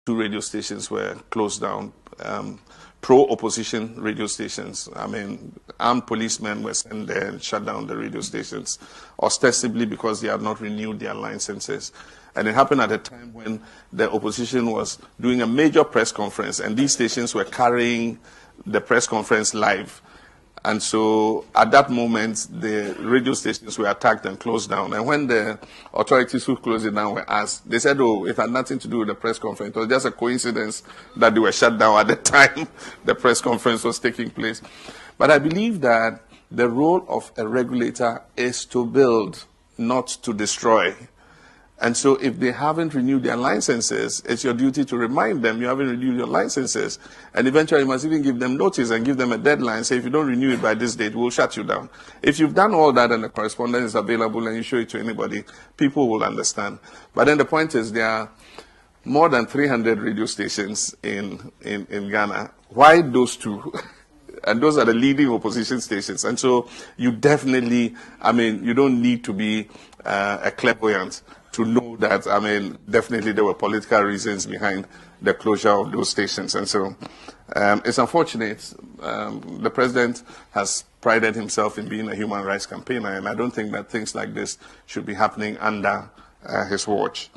2 radio stations were closed down, pro-opposition radio stations. I mean, armed policemen were sent there and shut down the radio stations, ostensibly because they had not renewed their licenses. And it happened at a time when the opposition was doing a major press conference, and these stations were carrying the press conference live. And so at that moment, the radio stations were attacked and closed down. And when the authorities who closed it down were asked, they said, oh, it had nothing to do with the press conference. It was just a coincidence that they were shut down at the time the press conference was taking place. But I believe that the role of a regulator is to build, not to destroy. And so if they haven't renewed their licenses, it's your duty to remind them you haven't renewed your licenses. And eventually you must even give them notice and give them a deadline. Say, if you don't renew it by this date, we'll shut you down. If you've done all that and the correspondence is available and you show it to anybody, people will understand. But then the point is there are more than 300 radio stations in Ghana. Why those 2? And those are the leading opposition stations. And so you definitely, I mean, you don't need to be a clairvoyant to know that, I mean, definitely there were political reasons behind the closure of those stations. And so it's unfortunate. The president has prided himself in being a human rights campaigner, and I don't think that things like this should be happening under his watch.